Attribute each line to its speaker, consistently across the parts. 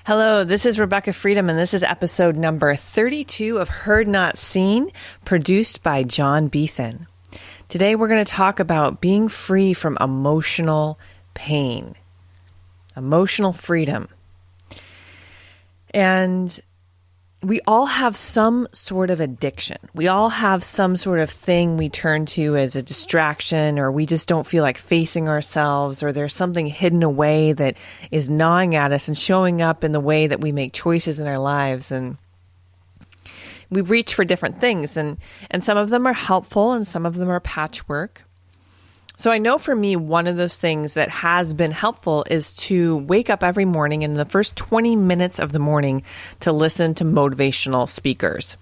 Speaker 1: Hello, this is Rebekah Freedom, and this is episode number 32 of Heard Not Seen, produced by John Beethan. Today we're going to talk about being free from emotional pain, emotional freedom. And we all have some sort of addiction. We all have some sort of thing we turn to as a distraction, or we just don't feel like facing ourselves, or there's something hidden away that is gnawing at us and showing up in the way that we make choices in our lives. And we reach for different things, and some of them are helpful and some of them are patchwork. So I know for me, one of those things that has been helpful is to wake up every morning and in the first 20 minutes of the morning to listen to motivational speakers.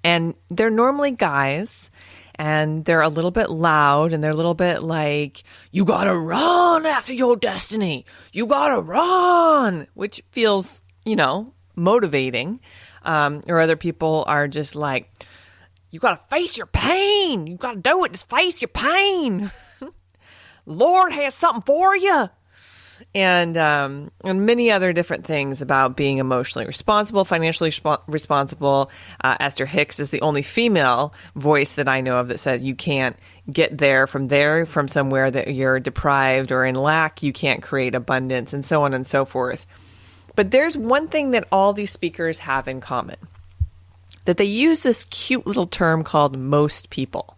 Speaker 1: And they're normally guys, and they're a little bit loud, and they're a little bit like, you gotta run after your destiny. You gotta run, which feels, motivating. Or other people are just like, you got to face your pain. You got to do it. Just face your pain. Lord has something for you. And many other different things about being emotionally responsible, financially responsible. Esther Hicks is the only female voice that I know of that says you can't get from somewhere that you're deprived or in lack. You can't create abundance, and so on and so forth. But there's one thing that all these speakers have in common, that they use this cute little term called most people.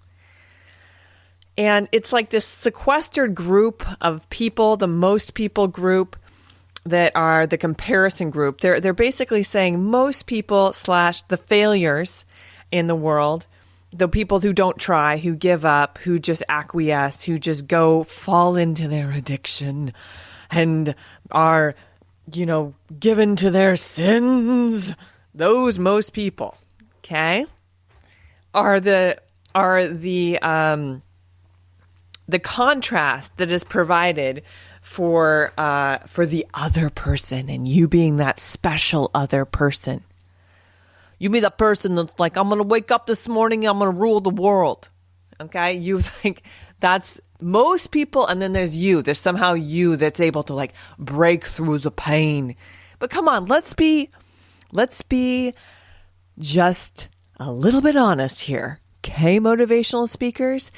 Speaker 1: And it's like this sequestered group of people, the most people group, that are the comparison group. They're basically saying most people / the failures in the world, the people who don't try, who give up, who just acquiesce, who just fall into their addiction and are, given to their sins. Those most people. Okay, are the contrast that is provided for the other person, and you being that special other person. You be the person that's like, I'm gonna wake up this morning, I'm gonna rule the world. Okay, you think that's most people, and then there's you. There's somehow you that's able to break through the pain. But come on, let's be just a little bit honest here. Okay, motivational speakers?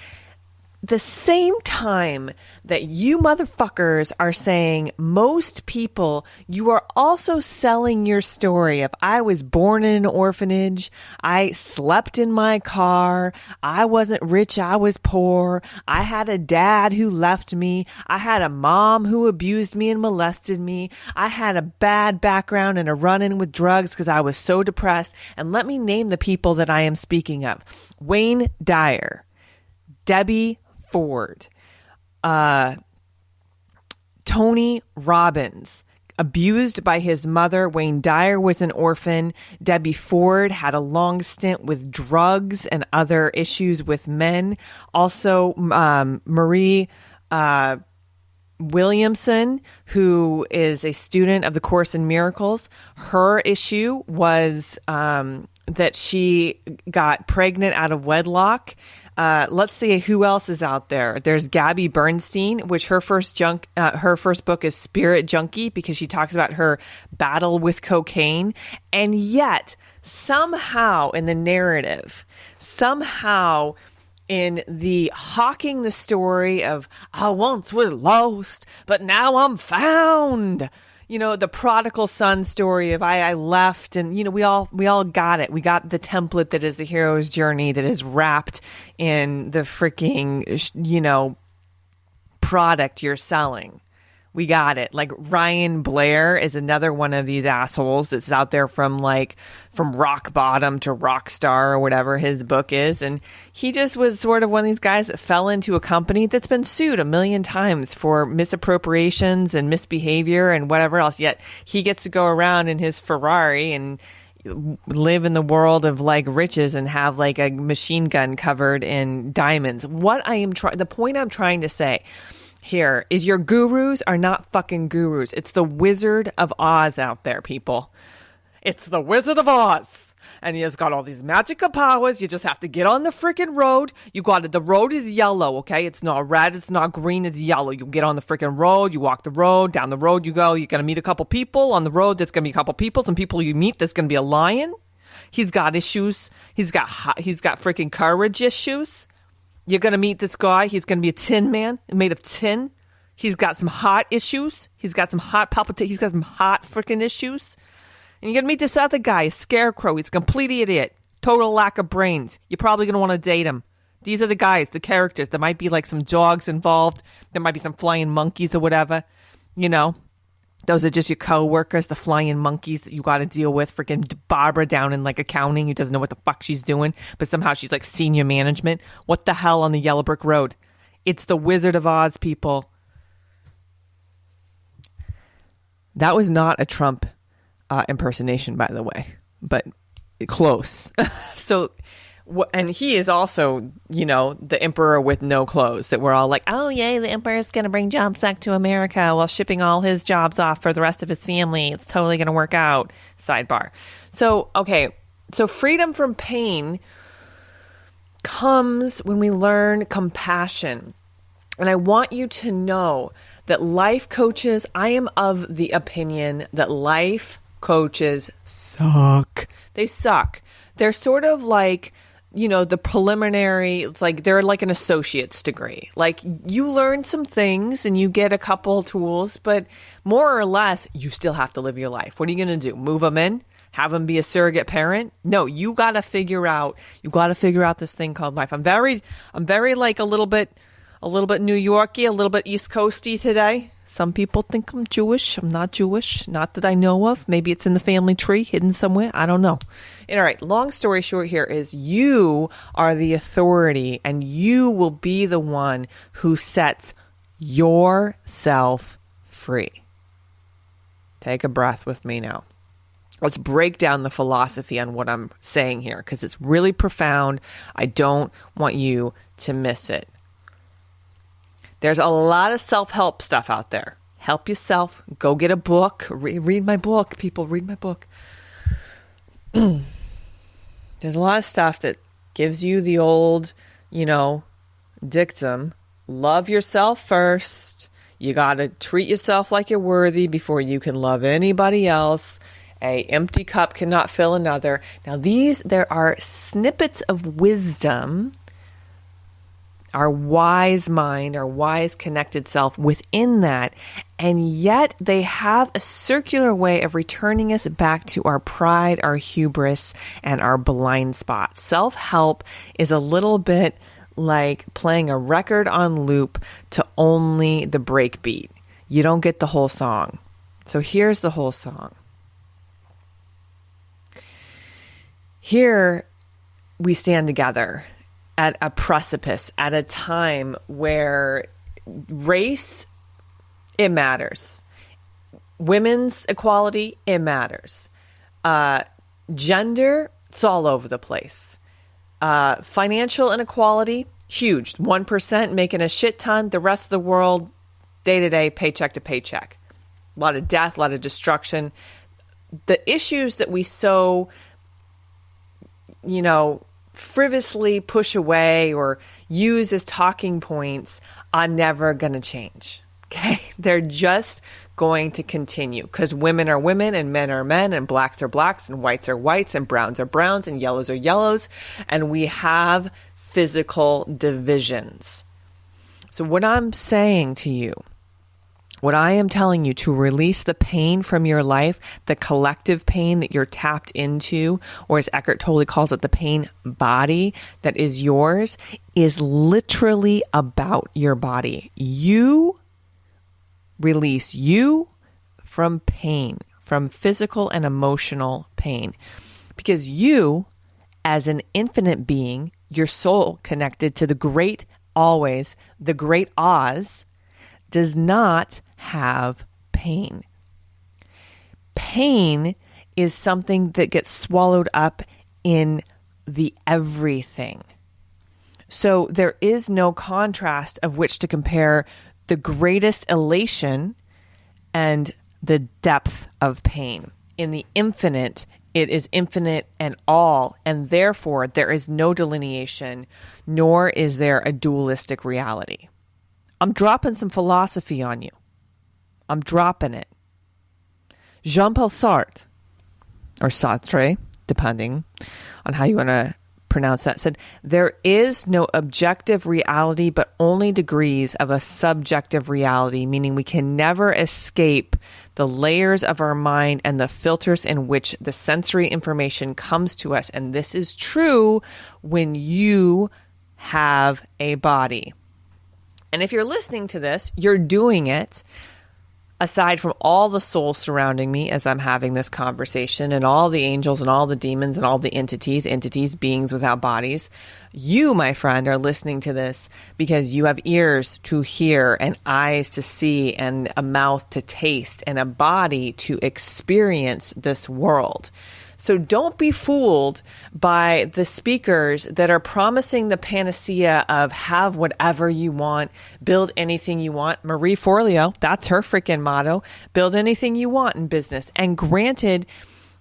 Speaker 1: The same time that you motherfuckers are saying most people, you are also selling your story of I was born in an orphanage, I slept in my car, I wasn't rich, I was poor, I had a dad who left me, I had a mom who abused me and molested me, I had a bad background and a run-in with drugs because I was so depressed. And let me name the people that I am speaking of. Wayne Dyer, Debbie Ford, Tony Robbins, abused by his mother. Wayne Dyer was an orphan. Debbie Ford had a long stint with drugs and other issues with men. Also, Marie Williamson, who is a student of the Course in Miracles, her issue was that she got pregnant out of wedlock. Let's see who else is out there. There's Gabby Bernstein, which her first book is Spirit Junkie, because she talks about her battle with cocaine. And yet, somehow in the narrative, somehow in the hawking the story of I once was lost, but now I'm found. The prodigal son story of I left, and we all got it. We got the template that is the hero's journey that is wrapped in the freaking product you're selling. We got it. Like Ryan Blair is another one of these assholes that's out there from rock bottom to rock star or whatever his book is. And he just was sort of one of these guys that fell into a company that's been sued 1 million times for misappropriations and misbehavior and whatever else. Yet he gets to go around in his Ferrari and live in the world of riches and have a machine gun covered in diamonds. The point I'm trying to say here is your gurus are not fucking gurus. It's the Wizard of Oz out there, people. It's the Wizard of Oz. And he has got all these magical powers. You just have to get on the freaking road. You got it. The road is yellow, okay? It's not red. It's not green. It's yellow. You get on the freaking road. You walk the road. Down the road you go. You're going to meet a couple people. On the road, there's going to be a couple people. Some people you meet, there's going to be a lion. He's got issues. He's got freaking courage issues. You're going to meet this guy. He's going to be a tin man made of tin. He's got some heart issues. He's got some heart palpitations. He's got some heart freaking issues. And you're going to meet this other guy, a scarecrow. He's a complete idiot. Total lack of brains. You're probably going to want to date him. These are the guys, the characters. There might be like some dogs involved. There might be some flying monkeys or whatever. You know, those are just your co-workers, the flying monkeys that you got to deal with. Freaking Barbara down in like accounting who doesn't know what the fuck she's doing, but somehow she's like senior management. What the hell on the Yellow Brick Road? It's the Wizard of Oz, people. That was not a Trump impersonation, by the way, but close. And he is also, you know, the emperor with no clothes that we're all like, oh, yay, the emperor's going to bring jobs back to America while shipping all his jobs off for the rest of his family. It's totally going to work out. Sidebar. So, okay. So freedom from pain comes when we learn compassion. And I want you to know that life coaches, I am of the opinion that life coaches suck. They suck. They're sort of like, you know, the preliminary, it's like they're like an associate's degree. Like you learn some things and you get a couple tools, but more or less, you still have to live your life. What are you going to do? Move them in? Have them be a surrogate parent? No, you got to figure out this thing called life. I'm very like a little bit New Yorky, a little bit East Coasty today. Some people think I'm Jewish. I'm not Jewish. Not that I know of. Maybe it's in the family tree, hidden somewhere. I don't know. And all right, long story short here is you are the authority and you will be the one who sets yourself free. Take a breath with me now. Let's break down the philosophy on what I'm saying here because it's really profound. I don't want you to miss it. There's a lot of self-help stuff out there. Help yourself. Go get a book. Read my book, people. Read my book. There's a lot of stuff that gives you the old, you know, dictum. Love yourself first. You got to treat yourself like you're worthy before you can love anybody else. A empty cup cannot fill another. Now there are snippets of wisdom, our wise mind, our wise connected self within that. And yet they have a circular way of returning us back to our pride, our hubris, and our blind spot. Self-help is a little bit like playing a record on loop to only the break beat. You don't get the whole song. So here's the whole song. Here we stand together at a precipice, at a time where race, it matters. Women's equality, it matters. Gender, it's all over the place. Financial inequality, huge. 1% making a shit ton. The rest of the world, day to day, paycheck to paycheck. A lot of death, a lot of destruction. The issues that we so, you know, frivolously push away or use as talking points are never going to change. Okay? They're just going to continue because women are women and men are men and blacks are blacks and whites are whites and browns are browns and yellows are yellows. And we have physical divisions. So what I'm saying to you, what I am telling you to release the pain from your life, the collective pain that you're tapped into, or as Eckhart Tolle calls it, the pain body that is yours, is literally about your body. You release you from pain, from physical and emotional pain. Because you, as an infinite being, your soul connected to the great always, the great Oz, does not have pain. Pain is something that gets swallowed up in the everything. So there is no contrast of which to compare the greatest elation and the depth of pain. In the infinite It is infinite and all, and therefore there is no delineation, nor is there a dualistic reality. I'm dropping some philosophy on you. I'm dropping it. Jean-Paul Sartre, or Sartre, depending on how you want to pronounce that, said, there is no objective reality, but only degrees of a subjective reality, meaning we can never escape the layers of our mind and the filters in which the sensory information comes to us. And this is true when you have a body. And if you're listening to this, you're doing it. Aside from all the souls surrounding me as I'm having this conversation, and all the angels and all the demons and all the entities, beings without bodies, you, my friend, are listening to this because you have ears to hear and eyes to see and a mouth to taste and a body to experience this world. So don't be fooled by the speakers that are promising the panacea of have whatever you want, build anything you want. Marie Forleo, that's her freaking motto, build anything you want in business. And granted,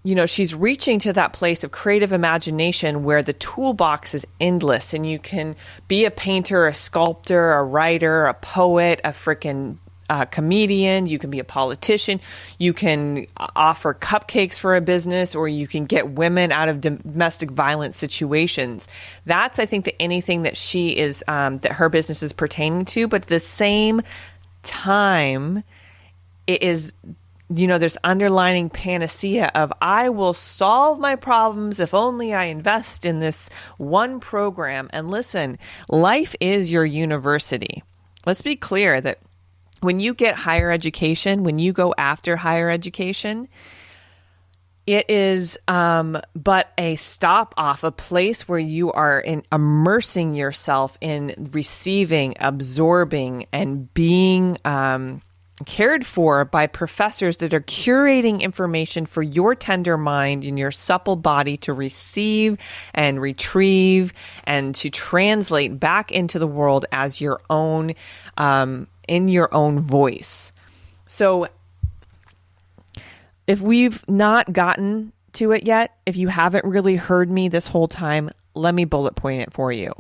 Speaker 1: you know, she's reaching to that place of creative imagination where the toolbox is endless and you can be a painter, a sculptor, a writer, a poet, a freaking comedian, you can be a politician, you can offer cupcakes for a business, or you can get women out of domestic violence situations. That's, I think, anything that she is, that her business is pertaining to. But at the same time, it is, you know, there's underlining panacea of I will solve my problems if only I invest in this one program. And listen, life is your university. Let's be clear that when you get higher education, when you go after higher education, it is but a stop off, a place where you are immersing yourself in receiving, absorbing, and being cared for by professors that are curating information for your tender mind and your supple body to receive and retrieve and to translate back into the world as your own in your own voice. So if we've not gotten to it yet, if you haven't really heard me this whole time, let me bullet point it for you.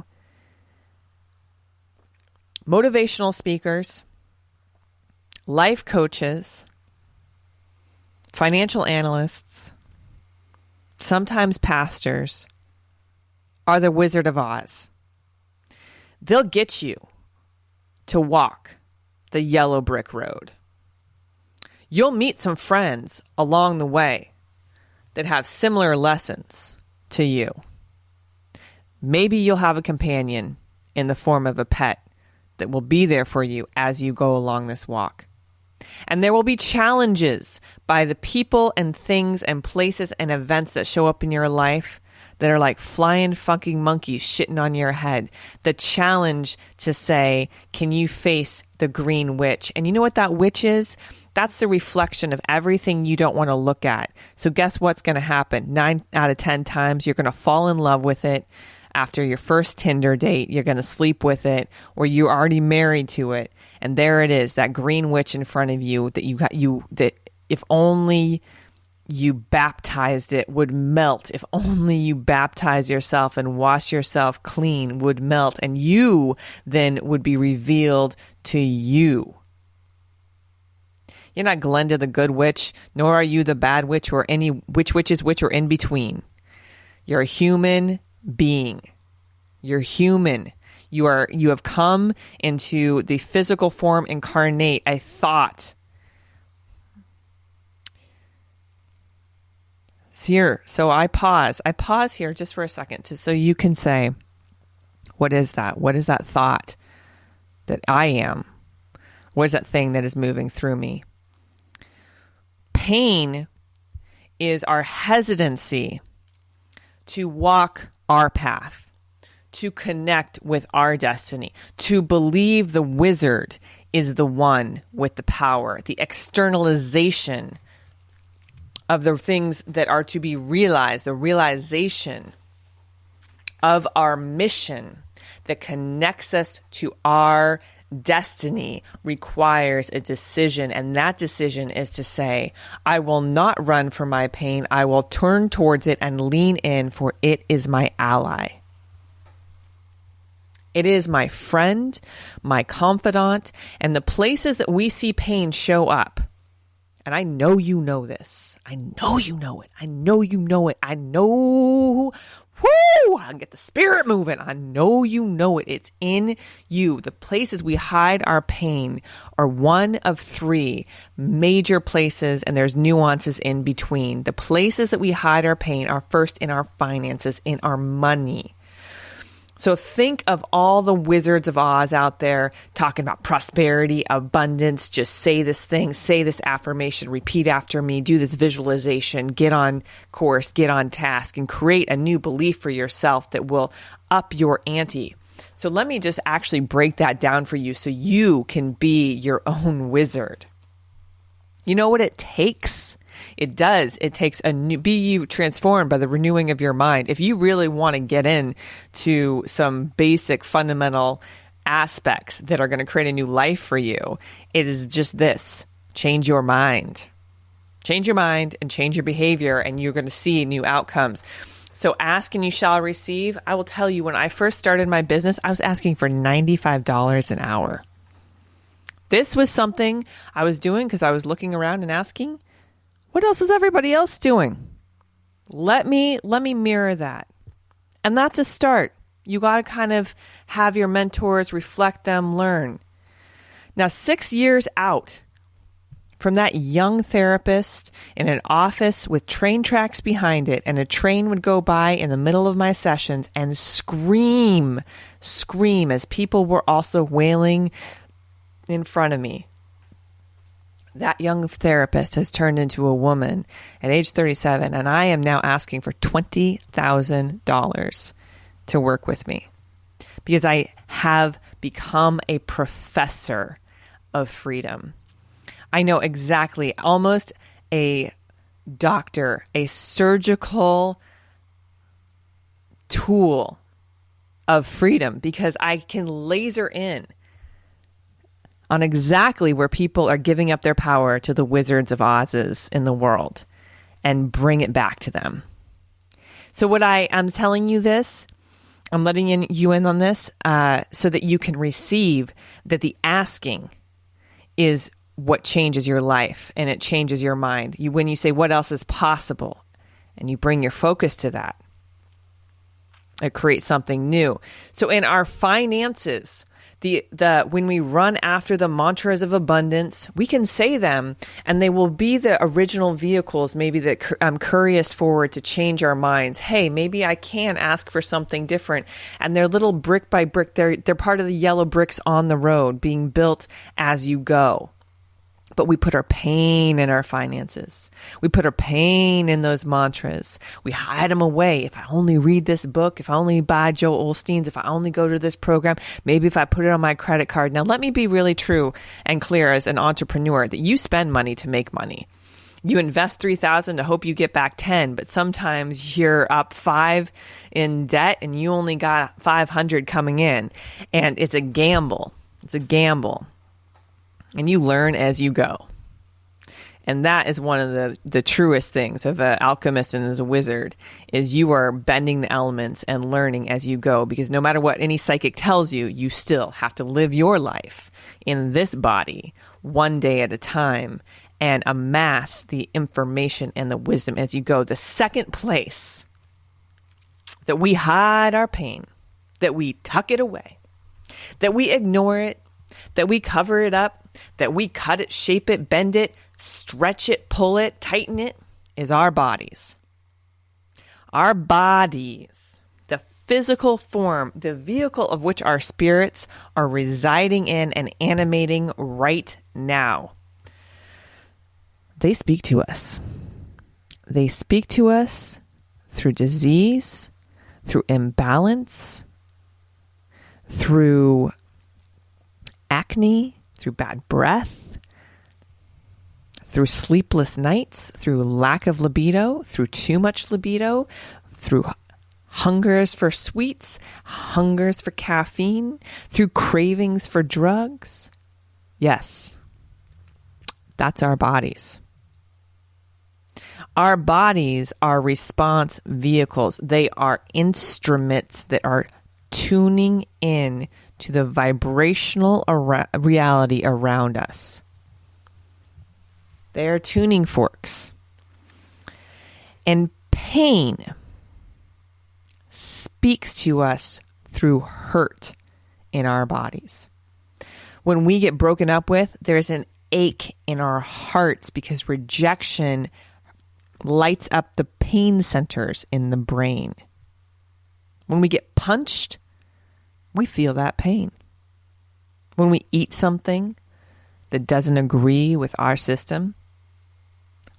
Speaker 1: Motivational speakers, life coaches, financial analysts, sometimes pastors, are the Wizard of Oz. They'll get you to walk the yellow brick road. You'll meet some friends along the way that have similar lessons to you. Maybe you'll have a companion in the form of a pet that will be there for you as you go along this walk. And there will be challenges by the people and things and places and events that show up in your life that are like flying fucking monkeys shitting on your head. The challenge to say, can you face the green witch? And you know what that witch is? That's the reflection of everything you don't want to look at. So guess what's going to happen? 9 out of 10 times, you're going to fall in love with it. After your first Tinder date, you're going to sleep with it, or you're already married to it. And there it is, that green witch in front of you that if only you baptized it would melt. If only you baptize yourself and wash yourself clean would melt, and you then would be revealed to you. You're not Glenda the good witch, nor are you the bad witch, or any which is which or in between. You're a human being. You're human. You have come into the physical form incarnate, a thought. Here, so I pause here just for a second so you can say, what is that? What is that thought that I am? What is that thing that is moving through me? Pain is our hesitancy to walk our path, to connect with our destiny, to believe the wizard is the one with the power, the externalization of the things that are to be realized, the realization of our mission that connects us to our destiny requires a decision, and that decision is to say, I will not run from my pain. I will turn towards it and lean in, for it is my ally. It is my friend, my confidant, and the places that we see pain show up. And I know you know this. I know you know it. I know you know it. I know. Woo! I get the spirit moving. I know you know it. It's in you. The places we hide our pain are one of three major places, and there's nuances in between. The places that we hide our pain are first in our finances, in our money. So think of all the Wizards of Oz out there talking about prosperity, abundance. Just say this thing, say this affirmation, repeat after me, do this visualization, get on course, get on task, and create a new belief for yourself that will up your ante. So let me just actually break that down for you so you can be your own wizard. You know what it takes? It does. It takes be you transformed by the renewing of your mind. If you really want to get into some basic fundamental aspects that are going to create a new life for you, it is just this: change your mind. Change your mind and change your behavior, and you're going to see new outcomes. So ask and you shall receive. I will tell you, when I first started my business, I was asking for $95 an hour. This was something I was doing because I was looking around and asking, what else is everybody else doing? Let me mirror that. And that's a start. You got to kind of have your mentors, reflect them, learn. Now, 6 years out from that young therapist in an office with train tracks behind it, and a train would go by in the middle of my sessions and scream as people were also wailing in front of me. That young therapist has turned into a woman at age 37, and I am now asking for $20,000 to work with me because I have become a professor of freedom. I know exactly, almost a doctor, a surgical tool of freedom, because I can laser in on exactly where people are giving up their power to the Wizards of Oz's in the world and bring it back to them. So what I'm telling you this, I'm letting you in on this so that you can receive that the asking is what changes your life, and it changes your mind. When you say what else is possible and you bring your focus to that, it creates something new. So in our finances, when we run after the mantras of abundance, we can say them, and they will be the original vehicles maybe that curry us forward to change our minds. Hey, maybe I can ask for something different. And they're little brick by brick. They're part of the yellow bricks on the road being built as you go. But we put our pain in our finances. We put our pain in those mantras. We hide them away. If I only read this book, if I only buy Joel Osteen's, if I only go to this program, maybe if I put it on my credit card. Now, let me be really true and clear as an entrepreneur that you spend money to make money. You invest $3,000 to hope you get back 10, but sometimes you're up 5 in debt and you only got 500 coming in. And it's a gamble. It's a gamble. And you learn as you go. And that is one of the truest things of an alchemist and as a wizard, is you are bending the elements and learning as you go. Because no matter what any psychic tells you, you still have to live your life in this body one day at a time and amass the information and the wisdom as you go. The second place that we hide our pain, that we tuck it away, that we ignore it, that we cover it up, that we cut it, shape it, bend it, stretch it, pull it, tighten it, is our bodies. Our bodies, the physical form, the vehicle of which our spirits are residing in and animating right now. They speak to us. They speak to us through disease, through imbalance, through acne, through bad breath, through sleepless nights, through lack of libido, through too much libido, through hungers for sweets, hungers for caffeine, through cravings for drugs. Yes, that's our bodies. Our bodies are response vehicles. They are instruments that are tuning in to the vibrational reality around us. They are tuning forks. And pain speaks to us through hurt in our bodies. When we get broken up with, there's an ache in our hearts because rejection lights up the pain centers in the brain. When we get punched, we feel that pain. When we eat something that doesn't agree with our system,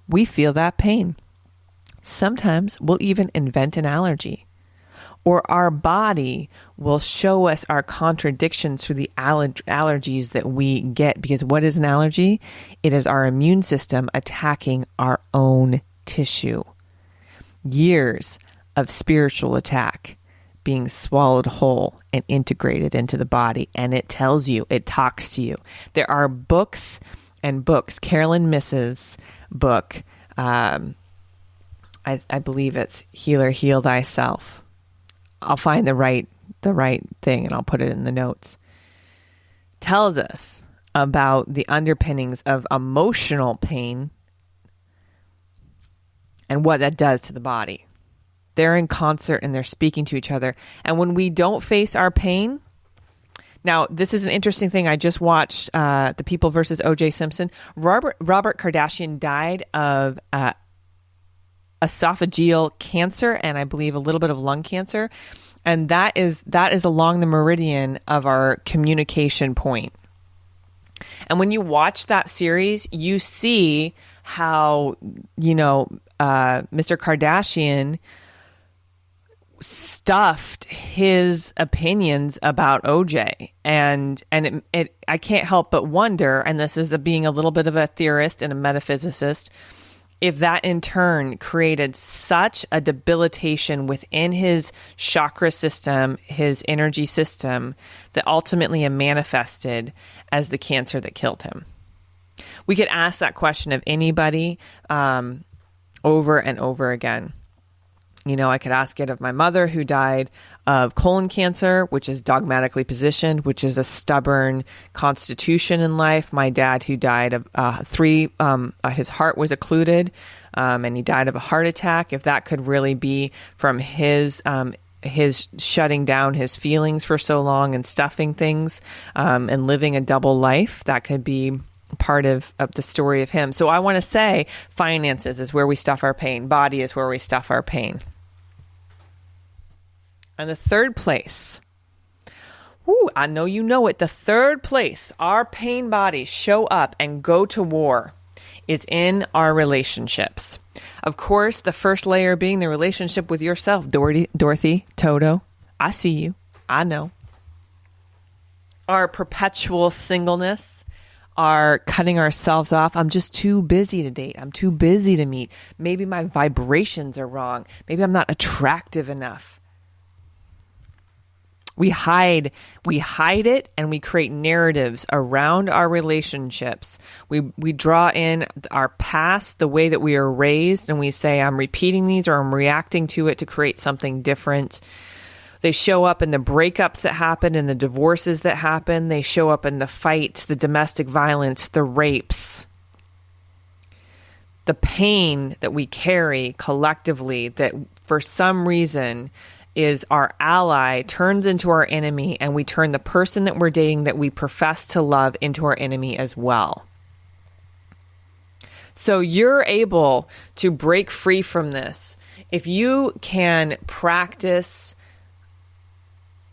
Speaker 1: we feel that pain. Sometimes we'll even invent an allergy, or our body will show us our contradictions through the allergies that we get. Because what is an allergy? It is our immune system attacking our own tissue. Years of spiritual attack being swallowed whole and integrated into the body. And it tells you, it talks to you. There are books and books. Carolyn Myss's book, I believe it's Healer, Heal Thyself. I'll find the right thing and I'll put it in the notes. Tells us about the underpinnings of emotional pain and what that does to the body. They're in concert and they're speaking to each other. And when we don't face our pain, now this is an interesting thing. I just watched The People versus O.J. Simpson. Robert Kardashian died of esophageal cancer and I believe a little bit of lung cancer. And that is along the meridian of our communication point. And when you watch that series, you see how, Mr. Kardashian stuffed his opinions about OJ. And I can't help but wonder, and this is being a little bit of a theorist and a metaphysicist, if that in turn created such a debilitation within his chakra system, his energy system, that ultimately it manifested as the cancer that killed him. We could ask that question of anybody over and over again. I could ask it of my mother, who died of colon cancer, which is dogmatically positioned, which is a stubborn constitution in life. My dad, who died of his heart was occluded, and he died of a heart attack. If that could really be from his shutting down his feelings for so long and stuffing things, and living a double life, that could be part of the story of him. So I want to say finances is where we stuff our pain. Body is where we stuff our pain. And the third place, I know you know it, the third place our pain bodies show up and go to war is in our relationships. Of course, the first layer being the relationship with yourself. Dorothy, Toto, I see you. I know. Our perpetual singleness, our cutting ourselves off. I'm just too busy to date. I'm too busy to meet. Maybe my vibrations are wrong. Maybe I'm not attractive enough. We hide it, and we create narratives around our relationships. We draw in our past, the way that we are raised, and we say, I'm repeating these, or I'm reacting to it to create something different. They show up in the breakups that happen, in the divorces that happen. They show up in the fights, the domestic violence, the rapes. The pain that we carry collectively that for some reason is our ally turns into our enemy, and we turn the person that we're dating that we profess to love into our enemy as well. So you're able to break free from this if you can practice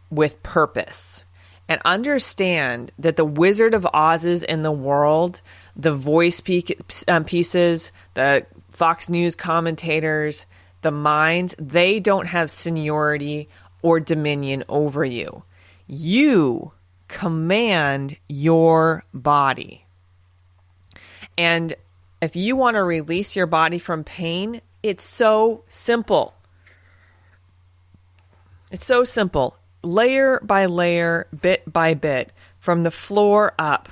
Speaker 1: with purpose and understand that the Wizard of Oz's in the world, the voice pieces, the Fox News commentators, the minds, they don't have seniority or dominion over you. You command your body. And if you want to release your body from pain, it's so simple. It's so simple. Layer by layer, bit by bit, from the floor up.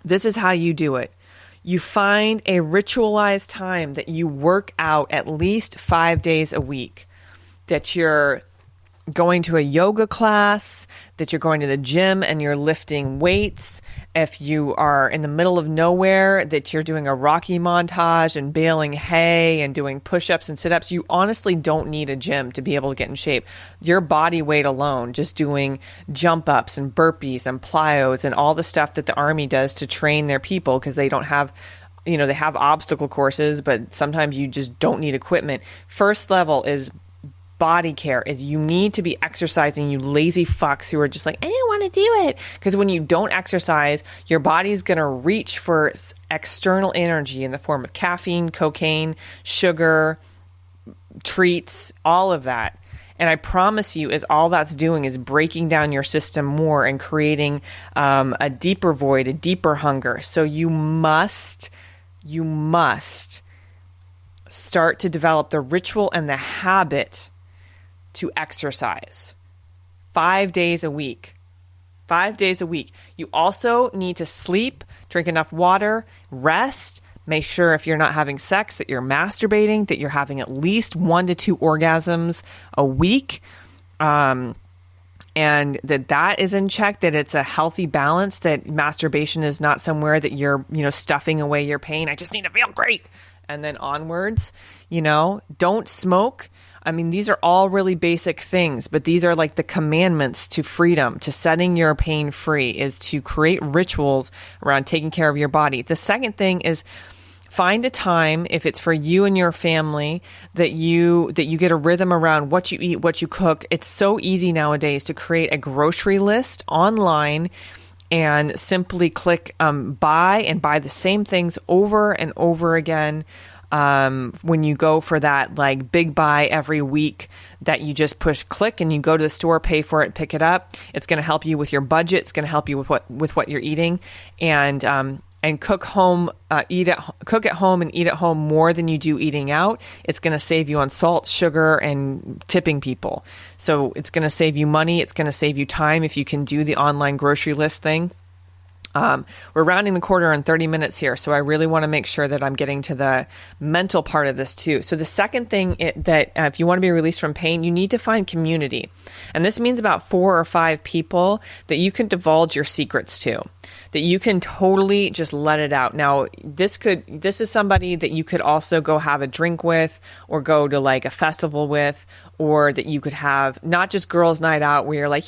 Speaker 1: This is how you do it. You find a ritualized time that you work out at least 5 days a week, that you're going to a yoga class, that you're going to the gym and you're lifting weights. If you are in the middle of nowhere, that you're doing a Rocky montage and baling hay and doing push-ups and sit-ups. You honestly don't need a gym to be able to get in shape. Your body weight alone, just doing jump ups and burpees and plyos and all the stuff that the Army does to train their people, because they don't have, they have obstacle courses, but sometimes you just don't need equipment. First level is body care, is you need to be exercising, you lazy fucks who are just like, I don't want to do it. Because when you don't exercise, your body's going to reach for external energy in the form of caffeine, cocaine, sugar, treats, all of that. And I promise you, is all that's doing is breaking down your system more and creating a deeper void, a deeper hunger. So you must start to develop the ritual and the habit to exercise 5 days a week. 5 days a week. You also need to sleep, drink enough water, rest. Make sure if you're not having sex that you're masturbating, that you're having at least 1 to 2 orgasms a week. And that is in check, that it's a healthy balance, that masturbation is not somewhere that you're, stuffing away your pain. I just need to feel great. And then onwards, don't smoke. I mean, these are all really basic things, but these are like the commandments to freedom, to setting your pain free, is to create rituals around taking care of your body. The second thing is find a time, if it's for you and your family, that you get a rhythm around what you eat, what you cook. It's so easy nowadays to create a grocery list online and simply click buy and buy the same things over and over again. When you go for that like big buy every week, that you just push click and you go to the store, pay for it, pick it up. It's going to help you with your budget. It's going to help you with what you're eating, and cook at home and eat at home more than you do eating out. It's going to save you on salt, sugar, and tipping people. So it's going to save you money. It's going to save you time if you can do the online grocery list thing. We're rounding the corner on 30 minutes here, so I really want to make sure that I'm getting to the mental part of this too. So the second thing that if you want to be released from pain, you need to find community. And this means about 4 or 5 people that you can divulge your secrets to, that you can totally just let it out. Now, this is somebody that you could also go have a drink with, or go to like a festival with, or that you could have not just girls' night out where you're like,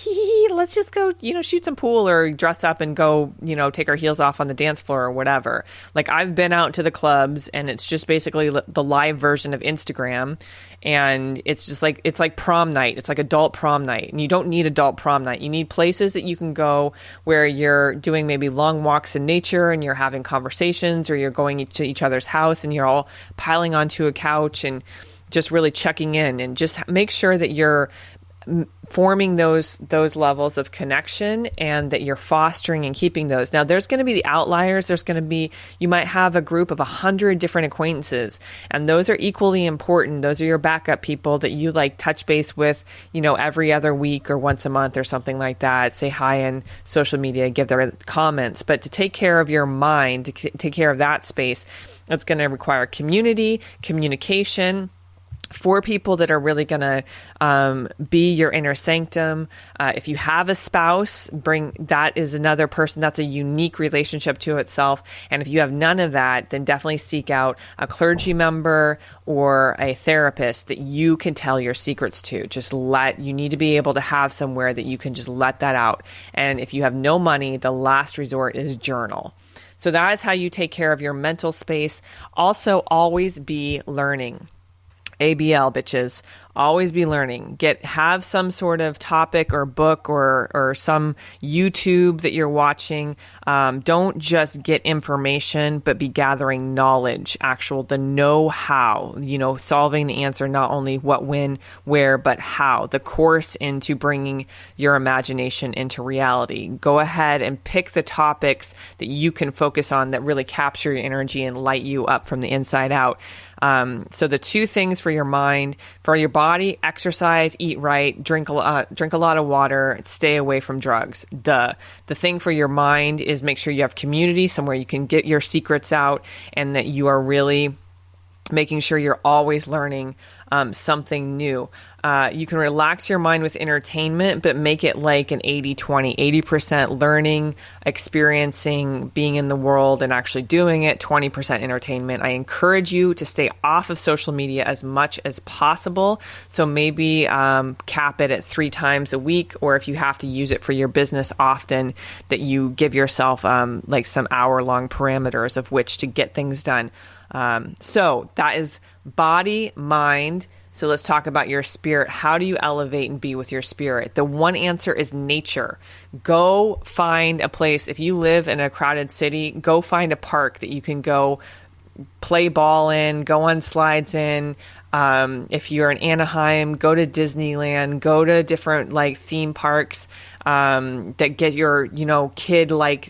Speaker 1: let's just go, shoot some pool or dress up and go, take our heels off on the dance floor or whatever. Like, I've been out to the clubs and it's just basically the live version of Instagram. And it's just like, it's like prom night. It's like adult prom night. And you don't need adult prom night. You need places that you can go where you're doing maybe long walks in nature and you're having conversations, or you're going to each other's house and you're all piling onto a couch and just really checking in, and just make sure that you're forming those levels of connection and that you're fostering and keeping those. Now, there's going to be the outliers. You might have a group of 100 different acquaintances, and those are equally important. Those are your backup people that you like touch base with, every other week or once a month or something like that. Say hi in social media, give their comments. But to take care of your mind, to take care of that space, it's going to require community, communication, 4 people that are really going to be your inner sanctum. If you have a spouse, that is another person. That's a unique relationship to itself. And if you have none of that, then definitely seek out a clergy member or a therapist that you can tell your secrets to. You need to be able to have somewhere that you can just let that out. And if you have no money, the last resort is journal. So that is how you take care of your mental space. Also, always be learning. ABL, bitches. Always be learning. Have some sort of topic or book or some YouTube that you're watching. Don't just get information, but be gathering knowledge, the know-how, solving the answer, not only what, when, where, but how. The course into bringing your imagination into reality. Go ahead and pick the topics that you can focus on that really capture your energy and light you up from the inside out. So the 2 things for your mind. For your body, exercise, eat right, drink a lot of water, stay away from drugs. Duh. The thing for your mind is make sure you have community, somewhere you can get your secrets out, and that you are really making sure you're always learning something new. You can relax your mind with entertainment, but make it like an 80-20, 80% learning, experiencing, being in the world and actually doing it, 20% entertainment. I encourage you to stay off of social media as much as possible. So maybe cap it at 3 times a week, or if you have to use it for your business often, that you give yourself like some hour-long parameters of which to get things done. So that is body, mind. So let's talk about your spirit. How do you elevate and be with your spirit? The one answer is nature. Go find a place. If you live in a crowded city, go find a park that you can go play ball in, go on slides in. If you're in Anaheim, go to Disneyland, go to different like theme parks that get your, kid like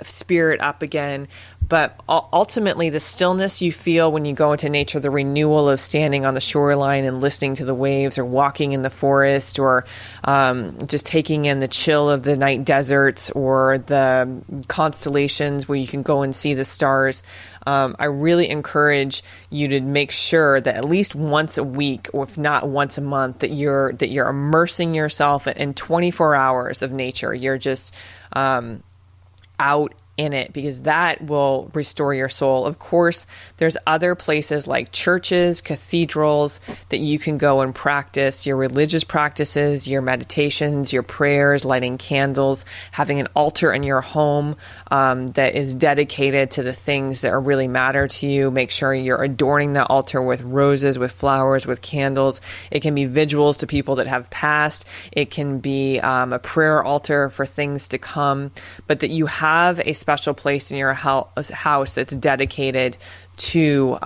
Speaker 1: spirit up again. But ultimately, the stillness you feel when you go into nature, the renewal of standing on the shoreline and listening to the waves, or walking in the forest, or just taking in the chill of the night deserts, or the constellations where you can go and see the stars. I really encourage you to make sure that at least once a week, or if not once a month, that you're immersing yourself in 24 hours of nature. You're just out in it, because that will restore your soul. Of course, there's other places like churches, cathedrals that you can go and practice your religious practices, your meditations, your prayers, lighting candles, having an altar in your home that is dedicated to the things that really matter to you. Make sure you're adorning the altar with roses, with flowers, with candles. It can be vigils to people that have passed. It can be a prayer altar for things to come, but that you have a special place in your house that's dedicated to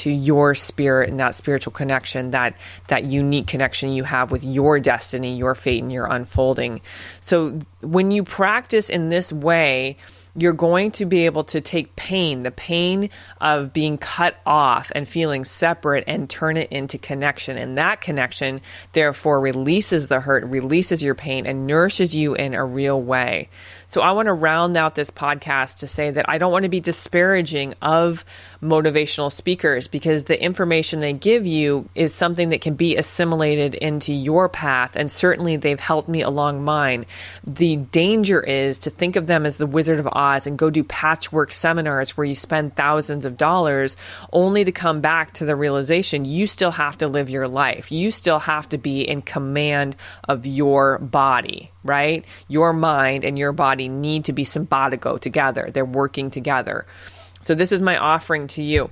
Speaker 1: your spirit and that spiritual connection, that unique connection you have with your destiny, your fate, and your unfolding. So when you practice in this way, you're going to be able to take the pain of being cut off and feeling separate, and turn it into connection. And that connection, therefore, releases the hurt, releases your pain, and nourishes you in a real way. So I want to round out this podcast to say that I don't want to be disparaging of motivational speakers, because the information they give you is something that can be assimilated into your path. And certainly they've helped me along mine. The danger is to think of them as the Wizard of Oz and go do patchwork seminars where you spend thousands of dollars only to come back to the realization you still have to live your life. You still have to be in command of your body, right? Your mind and your body need to be simpatico together. They're working together. So this is my offering to you.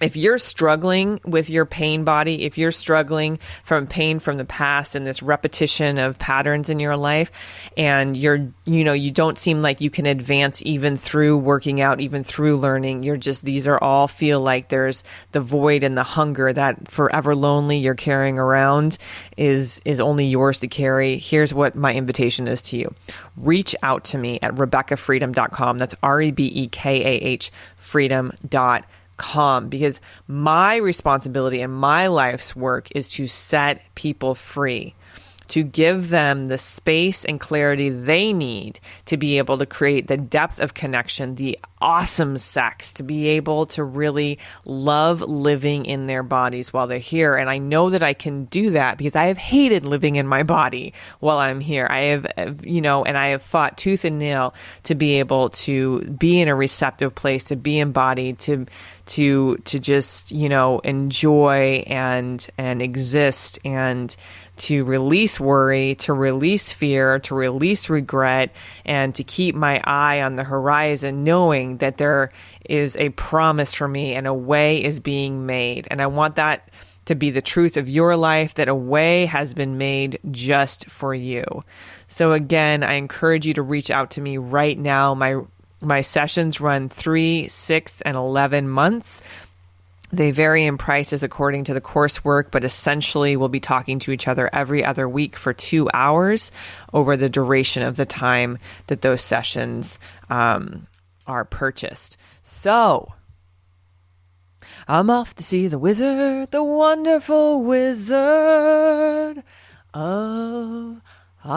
Speaker 1: If you're struggling with your pain body, if you're struggling from pain from the past and this repetition of patterns in your life, and you don't seem like you can advance even through working out, even through learning, these are all feel like there's the void and the hunger that forever lonely you're carrying around is only yours to carry. Here's what my invitation is to you. Reach out to me at RebekahFreedom.com. That's REBEKAH freedom.com. Because my responsibility and my life's work is to set people free, to give them the space and clarity they need to be able to create the depth of connection, the awesome sex, to be able to really love living in their bodies while they're here. And I know that I can do that because I have hated living in my body while I'm here. I have, and I have fought tooth and nail to be able to be in a receptive place, to be embodied, to just, enjoy and exist, and to release worry, to release fear, to release regret, and to keep my eye on the horizon, knowing that there is a promise for me and a way is being made. And I want that to be the truth of your life, that a way has been made just for you. So again, I encourage you to reach out to me right now. My sessions run 3, 6, and 11 months. They vary in prices according to the coursework, but essentially we'll be talking to each other every other week for 2 hours over the duration of the time that those sessions are purchased. So I'm off to see the wizard, the wonderful wizard of Oz.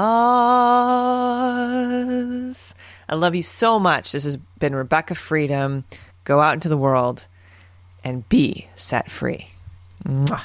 Speaker 1: I love you so much. This has been Rebekah Freedom. Go out into the world and be set free. Mwah.